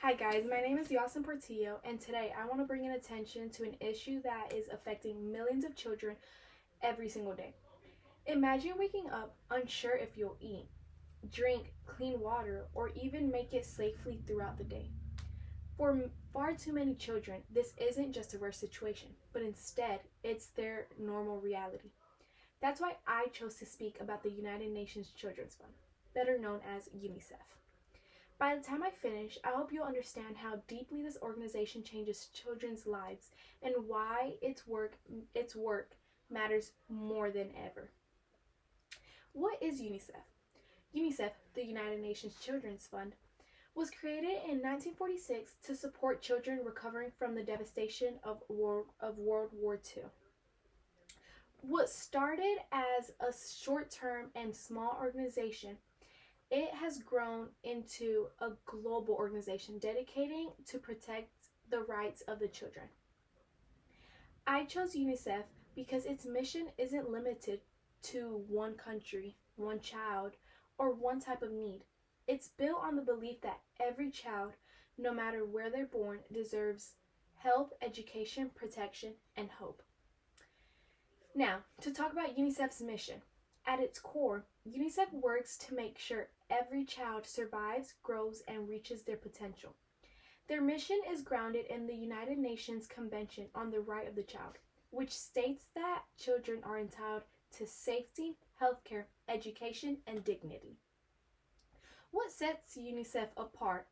Hi guys, my name is Yastelin Portillo, and today I want to bring in attention to an issue that is affecting millions of children every single day. Imagine waking up unsure if you'll eat, drink clean water, or even make it safely throughout the day. For far too many children, this isn't just a rare situation, but instead, it's their normal reality. That's why I chose to speak about the United Nations Children's Fund, better known as UNICEF. By the time I finish, I hope you'll understand how deeply this organization changes children's lives and why its work matters more than ever. What is UNICEF? UNICEF, the United Nations Children's Fund, was created in 1946 to support children recovering from the devastation of World War II. What started as a short-term and small organization, it has grown into a global organization dedicating to protect the rights of the children. I chose UNICEF because its mission isn't limited to one country, one child, or one type of need. It's built on the belief that every child, no matter where they're born, deserves health, education, protection, and hope. Now, to talk about UNICEF's mission. At its core, UNICEF works to make sure every child survives, grows, and reaches their potential. Their mission is grounded in the United Nations Convention on the Right of the Child, which states that children are entitled to safety, healthcare, education, and dignity. What sets UNICEF apart?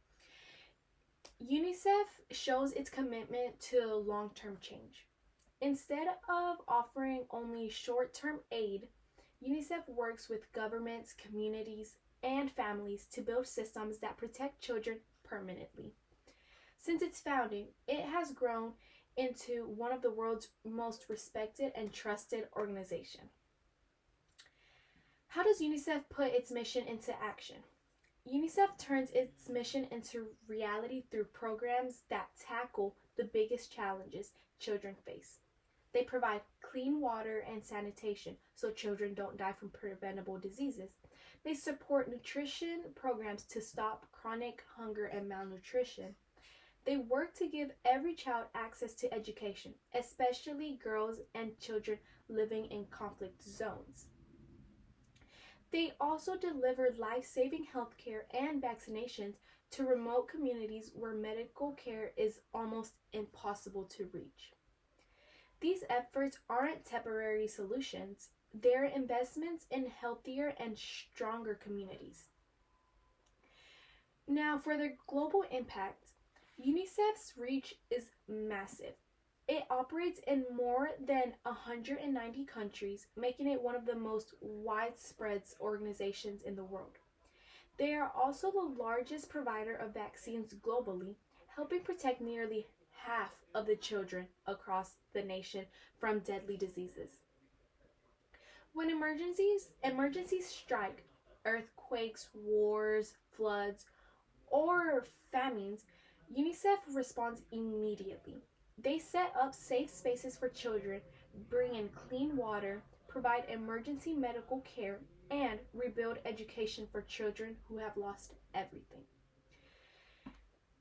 UNICEF shows its commitment to long-term change. Instead of offering only short-term aid, UNICEF works with governments, communities, and families to build systems that protect children permanently. Since its founding, it has grown into one of the world's most respected and trusted organizations. How does UNICEF put its mission into action? UNICEF turns its mission into reality through programs that tackle the biggest challenges children face. They provide clean water and sanitation so children don't die from preventable diseases. They support nutrition programs to stop chronic hunger and malnutrition. They work to give every child access to education, especially girls and children living in conflict zones. They also deliver life-saving healthcare and vaccinations to remote communities where medical care is almost impossible to reach. These efforts aren't temporary solutions, they're investments in healthier and stronger communities. Now, for their global impact, UNICEF's reach is massive. It operates in more than 190 countries, making it one of the most widespread organizations in the world. They are also the largest provider of vaccines globally, helping protect nearly half of the children across the nation from deadly diseases. When emergencies strike, earthquakes, wars, floods, or famines, UNICEF responds immediately. They set up safe spaces for children, bring in clean water, provide emergency medical care, and rebuild education for children who have lost everything.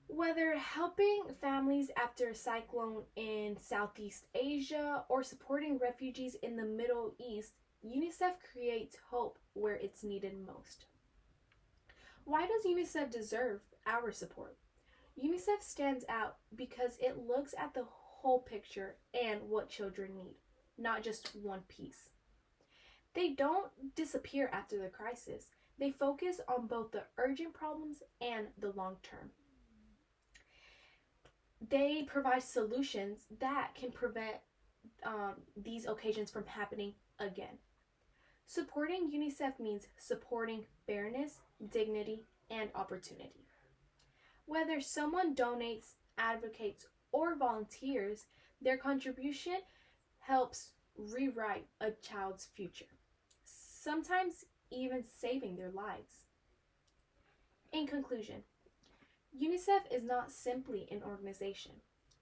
Whether helping families after a cyclone in Southeast Asia or supporting refugees in the Middle East, UNICEF creates hope where it's needed most. Why does UNICEF deserve our support? UNICEF stands out because it looks at the whole picture and what children need, not just one piece. They don't disappear after the crisis. They focus on both the urgent problems and the long term. They provide solutions that can prevent these occasions from happening again. Supporting UNICEF means supporting fairness, dignity, and opportunity. Whether someone donates, advocates, or volunteers, their contribution helps rewrite a child's future, sometimes even saving their lives. In conclusion, UNICEF is not simply an organization,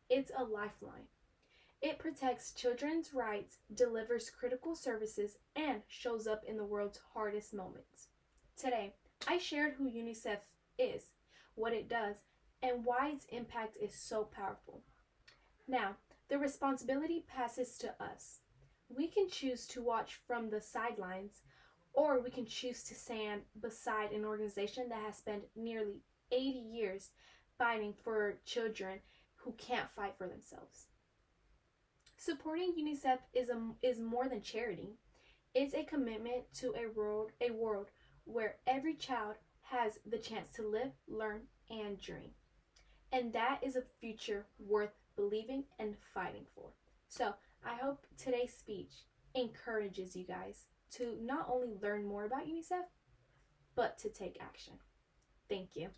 it's a lifeline. It protects children's rights, delivers critical services, and shows up in the world's hardest moments. Today, I shared who UNICEF is, what it does, and why its impact is so powerful. Now, the responsibility passes to us. We can choose to watch from the sidelines, or we can choose to stand beside an organization that has spent nearly 80 years fighting for children who can't fight for themselves. Supporting UNICEF is more than charity. It's a commitment to a world where every child has the chance to live, learn, and dream. And that is a future worth believing and fighting for. So I hope today's speech encourages you guys to not only learn more about UNICEF, but to take action. Thank you.